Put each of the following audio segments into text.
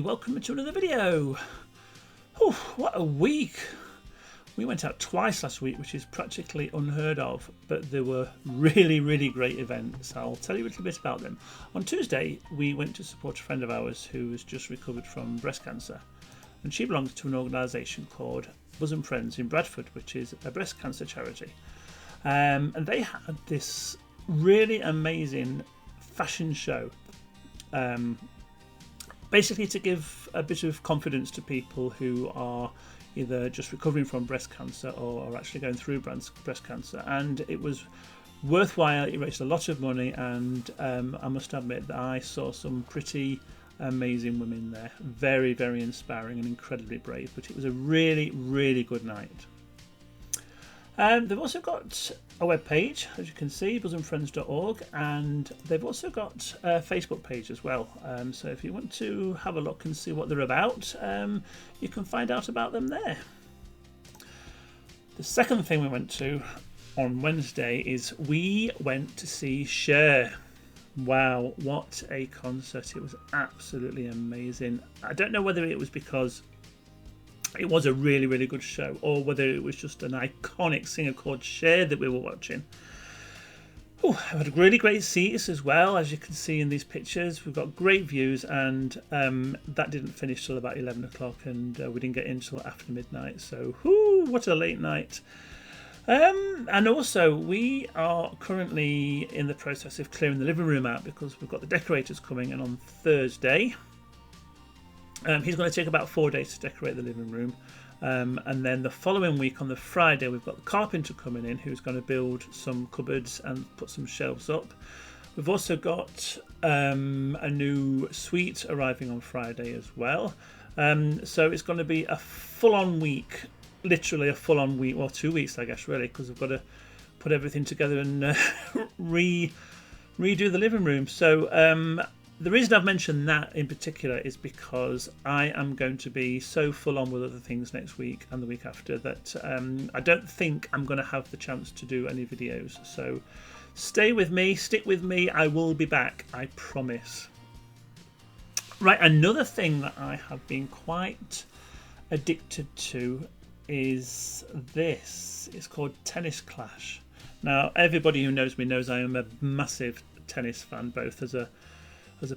welcome to another video. Oh, what a week. We went out twice last week, which is practically unheard of, but there were really great events. I'll tell you a little bit about them. On Tuesday, we went to support a friend of ours who has just recovered from breast cancer, and she belongs to an organisation called Bosom Friends in Bradford, which is a breast cancer charity. And they had this really amazing fashion show, basically to give a bit of confidence to people who are either just recovering from breast cancer or are actually going through breast cancer. And it was worthwhile. It raised a lot of money, and I must admit that I saw some pretty amazing women there. Very inspiring and incredibly brave, but it was a really good night. They've also got a web page, as you can see, bosomfriends.org, and they've also got a Facebook page as well. So if you want to have a look and see what they're about, you can find out about them there. The second thing we went to on Wednesday is we went to see Cher. Wow, what a concert. It was absolutely amazing. I don't know whether it was because it was a really good show, or whether it was just an iconic singer called Cher that we were watching. Oh, I had really great seats as well, as you can see in these pictures. We've got great views, and that didn't finish till about 11 o'clock, and we didn't get in till after midnight. So, what a late night. And also, we are currently in the process of clearing the living room out because we've got the decorators coming in on Thursday. He's going to take about 4 days to decorate the living room, and then the following week on the Friday we've got the carpenter coming in who's going to build some cupboards and put some shelves up. We've also got a new suite arriving on Friday as well, so it's going to be a full-on week, literally a full-on week, well 2 weeks I guess really, because we've got to put everything together and redo the living room. So the reason I've mentioned that in particular is because I am going to be so full on with other things next week and the week after that I don't think I'm going to have the chance to do any videos. So stay with me, stick with me, I will be back, I promise. Right, another thing that I have been quite addicted to is this. It's called Tennis Clash. Now, everybody who knows me knows I am a massive tennis fan, both as a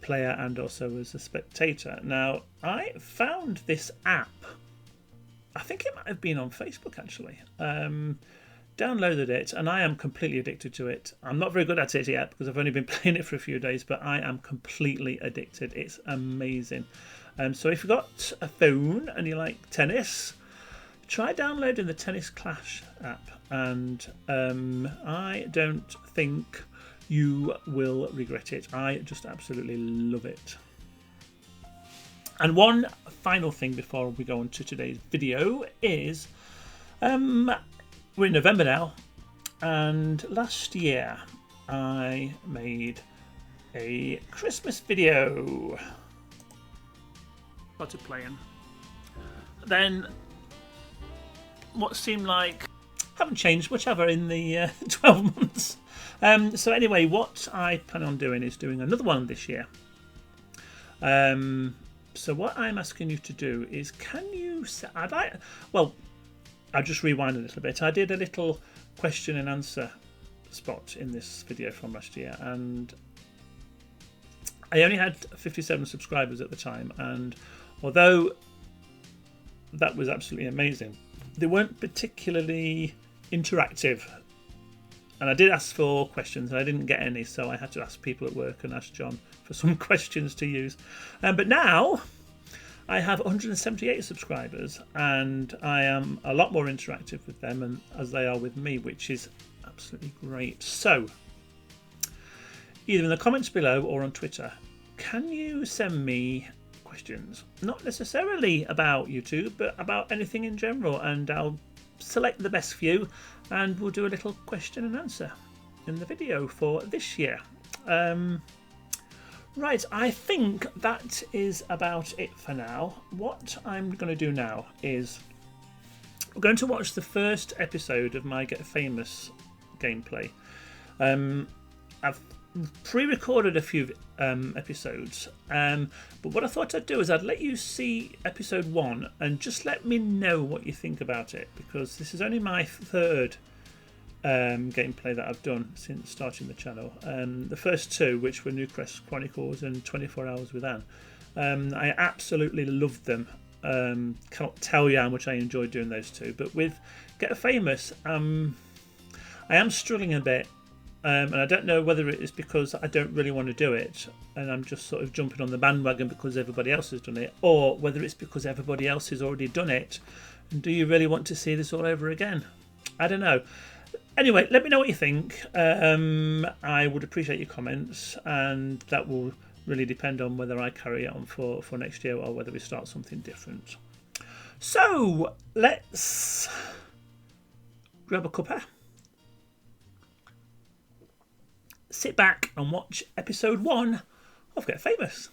player and also as a spectator. Now, I found this app, I think it might have been on Facebook actually, downloaded it, and I am completely addicted to it. I'm not very good at it yet because I've only been playing it for a few days, but I am completely addicted. It's amazing. So if you've got a phone and you like tennis, try downloading the Tennis Clash app, and I don't think you will regret it. I just absolutely love it. And one final thing before we go on to today's video is we're in November now, and last year I made a Christmas video. Started playing. Then what seemed like haven't changed much ever in the 12 months. So anyway, what I plan on doing is doing another one this year. So what I'm asking you to do is, can you... I'll just rewind a little bit. I did a little question and answer spot in this video from last year, and I only had 57 subscribers at the time, and although that was absolutely amazing, they weren't particularly interactive. And I did ask for questions and I didn't get any, so I had to ask people at work and ask John for some questions to use. But now I have 178 subscribers, and I am a lot more interactive with them and as they are with me, which is absolutely great. So either in the comments below or on Twitter, can you send me questions? Not necessarily about YouTube, but about anything in general, and I'll select the best few and we'll do a little question and answer in the video for this year. Right, I think that is about it for now. What I'm going to do now is we're going to watch the first episode of my Get Famous gameplay. I've pre-recorded a few episodes, but what I thought I'd do is I'd let you see episode 1 and just let me know what you think about it, because this is only my third gameplay that I've done since starting the channel. The first 2, which were Newcrest Chronicles and 24 Hours with Anne, I absolutely loved them. Can't tell you how much I enjoyed doing those 2, but with Get Famous, I am struggling a bit. And I don't know whether it is because I don't really want to do it and I'm just sort of jumping on the bandwagon because everybody else has done it, or whether it's because everybody else has already done it. And do you really want to see this all over again? I don't know. Anyway, let me know what you think. I would appreciate your comments, and that will really depend on whether I carry it on for next year or whether we start something different. So let's grab a cuppa, sit back and watch episode 1 of Get Famous.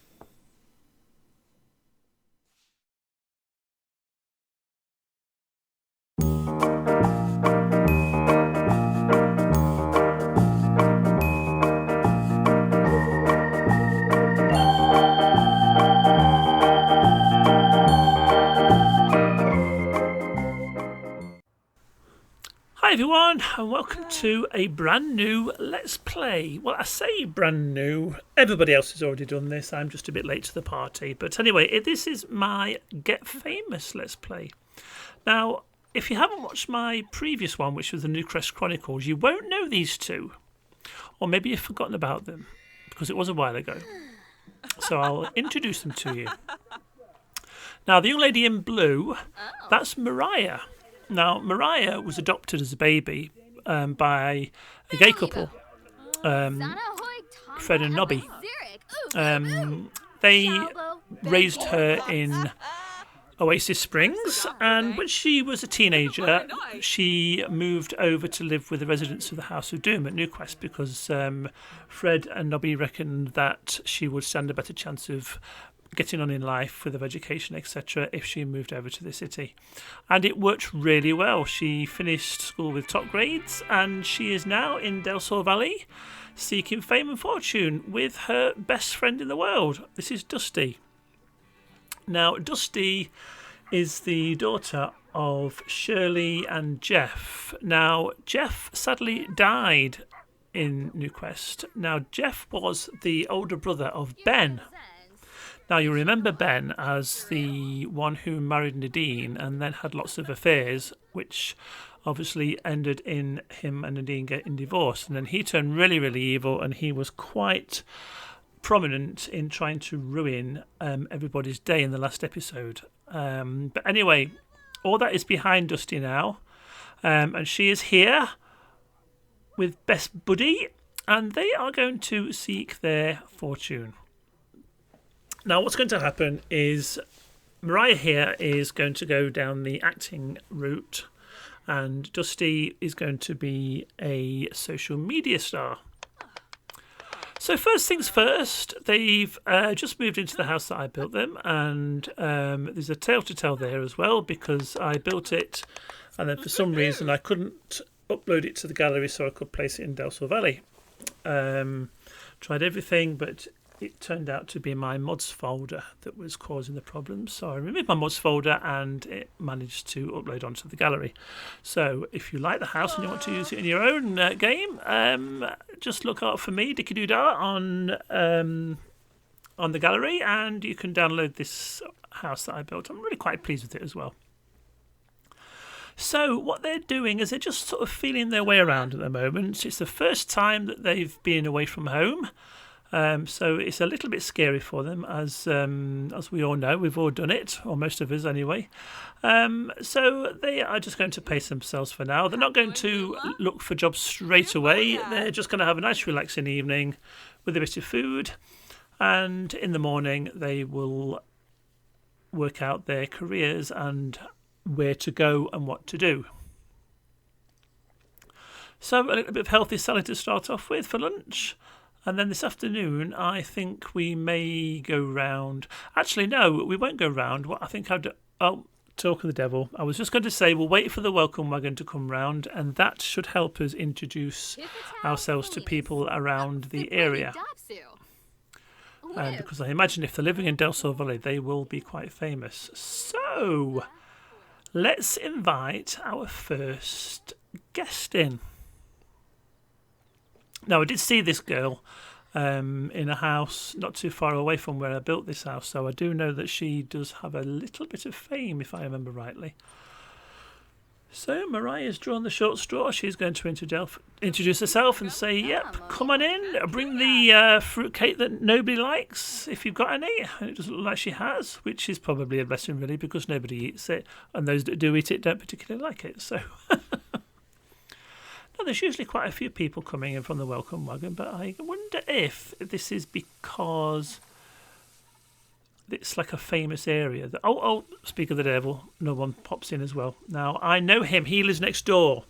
Hi everyone, and welcome to a brand new Let's Play. Well, I say brand new, everybody else has already done this, I'm just a bit late to the party. But anyway, this is my Get Famous Let's Play. Now, if you haven't watched my previous one, which was the Newcrest Chronicles, you won't know these two. Or maybe you've forgotten about them, because it was a while ago. So I'll introduce them to you. Now, the young lady in blue, that's Mariah. Now, Mariah was adopted as a baby by a gay couple, Fred and Nobby. They raised her in Oasis Springs, and when she was a teenager, she moved over to live with the residents of the House of Doom at Newquest because Fred and Nobby reckoned that she would stand a better chance of getting on in life with her education, etc., if she moved over to the city. And it worked really well. She finished school with top grades, and she is now in Del Sol Valley seeking fame and fortune with her best friend in the world. This is Dusty. Now, Dusty is the daughter of Shirley and Jeff. Now, Jeff sadly died in Newquest. Now, Jeff was the older brother of Ben. Now, you remember Ben as the one who married Nadine and then had lots of affairs, which obviously ended in him and Nadine getting divorced. And then he turned really, really evil, and he was quite prominent in trying to ruin everybody's day in the last episode. But anyway, all that is behind Dusty now. And she is here with Best Buddy, and they are going to seek their fortune. Now, what's going to happen is Mariah here is going to go down the acting route, and Dusty is going to be a social media star. So first things first, they've just moved into the house that I built them, and there's a tale to tell there as well, because I built it and then for some reason I couldn't upload it to the gallery so I could place it in Del Sol Valley. Tried everything, but it turned out to be my mods folder that was causing the problems. So I removed my mods folder and it managed to upload onto the gallery. So if you like the house and you want to use it in your own game, just look out for me, Dicky Doodah, on the gallery, and you can download this house that I built. I'm really quite pleased with it as well. So what they're doing is they're just sort of feeling their way around at the moment. It's the first time that they've been away from home. So it's a little bit scary for them, as we all know. We've all done it, or most of us anyway. So they are just going to pace themselves for now. They're not going to look for jobs straight away. They're just going to have a nice relaxing evening with a bit of food. And in the morning, they will work out their careers and where to go and what to do. So a little bit of healthy salad to start off with for lunch. And then this afternoon, I think we may go round. Actually, no, we won't go round. What I think I'll talk of the devil. I was just going to say we'll wait for the welcome wagon to come round, and that should help us introduce ourselves to people around the area. Because I imagine if they're living in Del Sol Valley, they will be quite famous. So, let's invite our first guest in. Now, I did see this girl in a house not too far away from where I built this house, so I do know that she does have a little bit of fame, if I remember rightly. So Mariah's drawn the short straw. She's going to introduce herself and say, yep, come on in, bring the fruitcake that nobody likes, if you've got any. And it doesn't look like she has, which is probably a blessing, really, because nobody eats it, and those that do eat it don't particularly like it. So now, there's usually quite a few people coming in from the welcome wagon, but I wonder if this is because it's like a famous area. Speak of the devil, no one pops in as well. Now, I know him. He lives next door,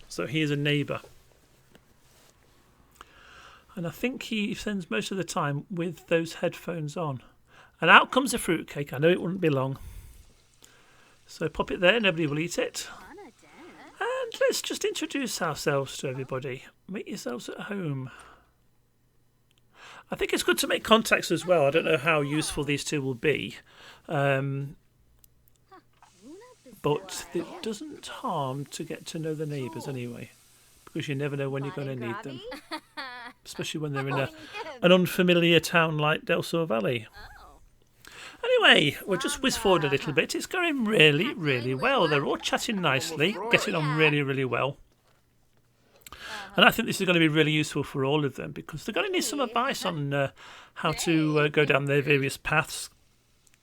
so he is a neighbour. And I think he spends most of the time with those headphones on. And out comes a fruitcake. I know it wouldn't be long. So pop it there. Nobody will eat it. And let's just introduce ourselves to everybody. Make yourselves at home. I think it's good to make contacts as well. I don't know how useful these two will be. But it doesn't harm to get to know the neighbours anyway. Because you never know when you're going to need them. Especially when they're in an unfamiliar town like Del Sol Valley. Anyway, we'll just whiz forward a little bit. It's going really, really well. They're all chatting nicely, getting on really, really well. And I think this is going to be really useful for all of them because they're going to need some advice on how to go down their various paths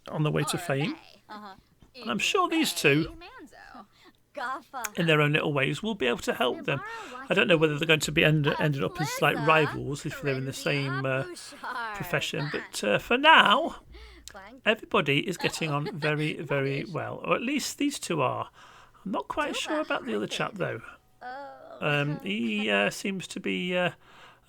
on the way to fame. And I'm sure these two, in their own little ways, will be able to help them. I don't know whether they're going to be ended up as like rivals if they're in the same profession, but for now, everybody is getting on very, very well, or at least these two are. I'm not quite sure about the other chap though. He seems to be a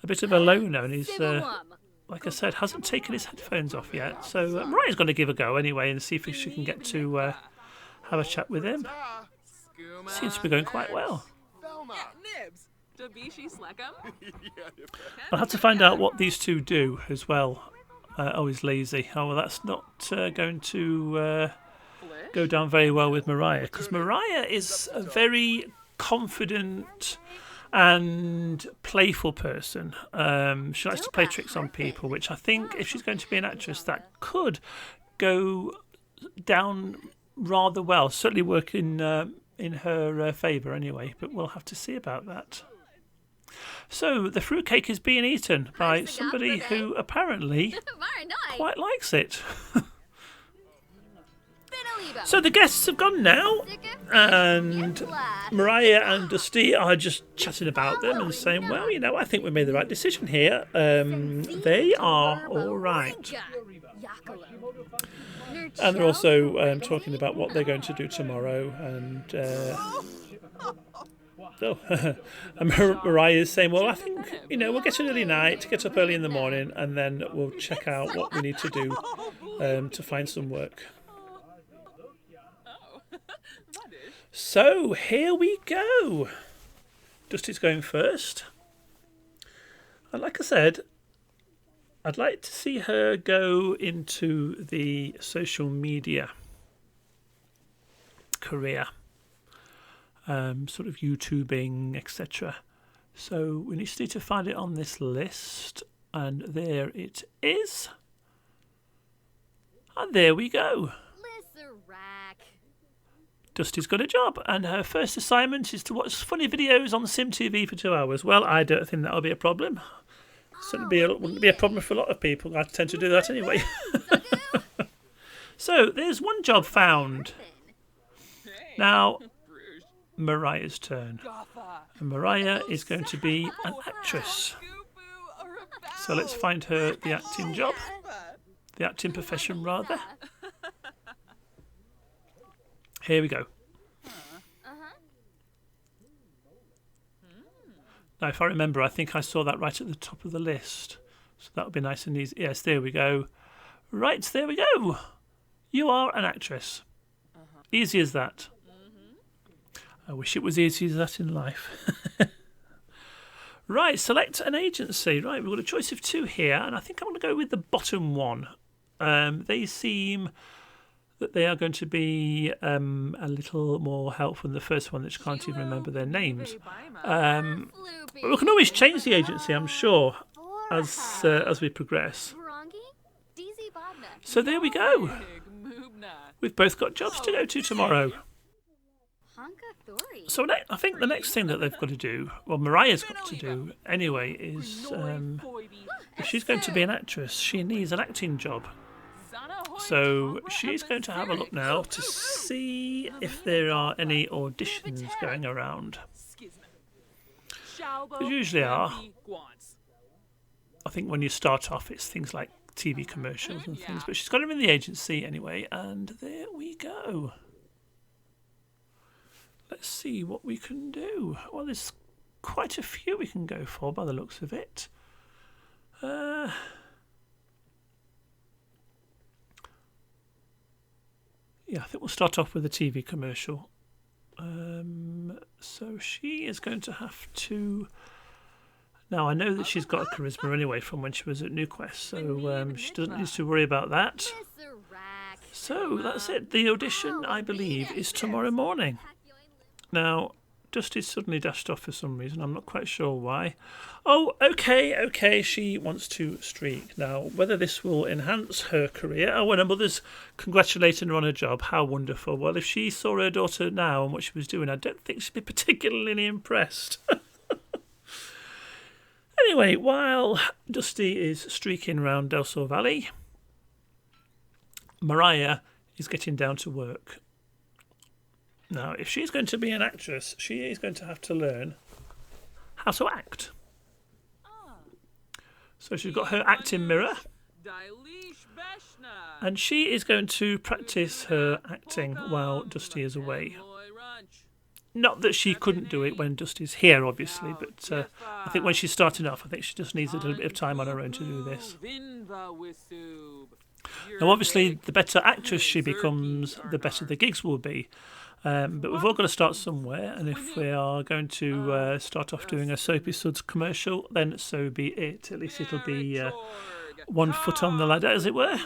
bit of a loner, and he's, like I said, hasn't taken his headphones off yet. So Mariah's going to give a go anyway and see if she can get to have a chat with him. Seems to be going quite well. I'll have to find out what these two do as well. He's lazy. Oh, well, that's not going to go down very well with Mariah, because Mariah is a very confident and playful person. She likes to play tricks on people, which I think if she's going to be an actress, that could go down rather well. Certainly work in her favour anyway, but we'll have to see about that. So the fruitcake is being eaten by somebody who apparently quite likes it. So the guests have gone now, and Mariah and Dusty are just chatting about them and saying, well, you know, I think we made the right decision here. They are all right. And they're also talking about what they're going to do tomorrow. And Mariah is saying, well, I think, you know, we'll get an early night, get up early in the morning, and then we'll check out what we need to do to find some work. So, here we go. Dusty's going first. And like I said, I'd like to see her go into the social media career. Sort of YouTubing, etc. So we just need to find it on this list. And there it is. And there we go. Dusty's got a job, and her first assignment is to watch funny videos on SimTV for 2 hours. Well, I don't think that'll be a problem. Certainly wouldn't be a problem for a lot of people. I tend to do that anyway. So, there's one job found. Now, Mariah's turn. And Mariah is going to be an actress. So let's find her the acting job. The acting profession, rather. Here we go. Now, if I remember, I think I saw that right at the top of the list. So that would be nice and easy. Yes, there we go. Right, there we go. You are an actress. Easy as that. I wish it was easy as that in life. Right, select an agency. Right, we've got a choice of 2 here, and I think I'm going to go with the bottom one. They seem that they are going to be a little more helpful than the first one, which can't even remember their names. But we can always change the agency, I'm sure, as we progress. So there we go. We've both got jobs to go to tomorrow. So I think the next thing that they've got to do, well, Mariah's got to do anyway, is if she's going to be an actress, she needs an acting job. So she's going to have a look now to see if there are any auditions going around. There usually are. I think when you start off, it's things like TV commercials and things, but she's got them in the agency anyway, and there we go. Let's see what we can do. Well, there's quite a few we can go for by the looks of it. Yeah, I think we'll start off with a TV commercial. So she is going to have to... Now, I know that she's got a charisma anyway from when she was at New Quest, so she doesn't need to worry about that. So that's it. The audition, I believe, is tomorrow morning. Now, Dusty's suddenly dashed off for some reason. I'm not quite sure why. Oh, okay. She wants to streak. Now, whether this will enhance her career. Oh, when her mother's congratulating her on her job. How wonderful. Well, if she saw her daughter now and what she was doing, I don't think she'd be particularly impressed. Anyway, while Dusty is streaking around Del Sol Valley, Mariah is getting down to work. Now, if she's going to be an actress, she is going to have to learn how to act. So she's got her acting mirror, and she is going to practice her acting while Dusty is away. Not that she couldn't do it when Dusty's here, obviously, but I think when she's starting off, I think she just needs a little bit of time on her own to do this. Now, obviously, the better actress she becomes, the better the gigs will be. But we've all got to start somewhere, and if we are going to start off doing a Soapy Suds commercial, then so be it. At least it'll be 1 foot on the ladder, as it were.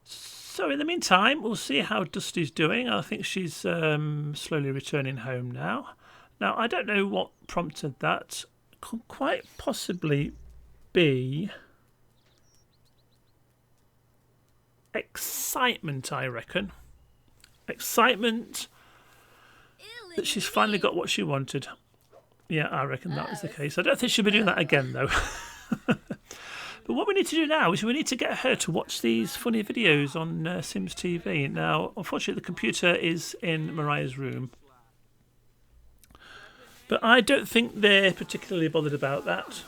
So in the meantime, we'll see how Dusty's doing. I think she's slowly returning home now. Now, I don't know what prompted that. Could quite possibly be excitement, I reckon. Excitement that she's finally got what she wanted. Yeah, I reckon that is the case. I don't think she'll be doing that again, though. But what we need to do now is we need to get her to watch these funny videos on Sims TV. Now, unfortunately, the computer is in Mariah's room. But I don't think they're particularly bothered about that.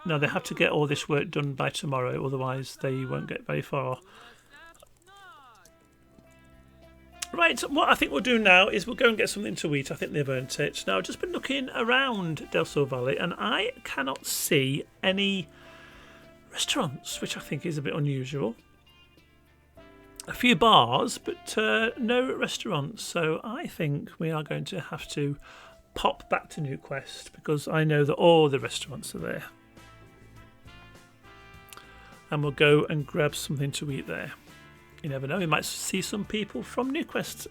No, they have to get all this work done by tomorrow, otherwise they won't get very far. Right, what I think we'll do now is we'll go and get something to eat. I think they've earned it. Now, I've just been looking around Del Sol Valley and I cannot see any restaurants, which I think is a bit unusual. A few bars, but no restaurants. So I think we are going to have to pop back to New Quest because I know that all the restaurants are there. And we'll go and grab something to eat there. You never know, we might see some people from New Quest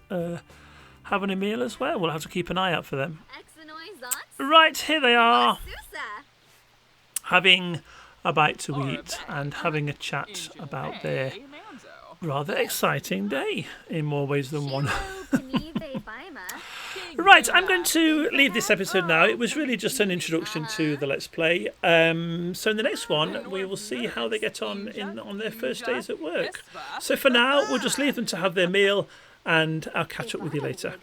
having a meal as well. We'll have to keep an eye out for them. Right, here they are, having a bite to eat and having a chat about their rather exciting day in more ways than one. Right, I'm going to leave this episode now. It was really just an introduction to the Let's Play. So in the next one, we will see how they get on on their first days at work. So for now, we'll just leave them to have their meal, and I'll catch up with you later.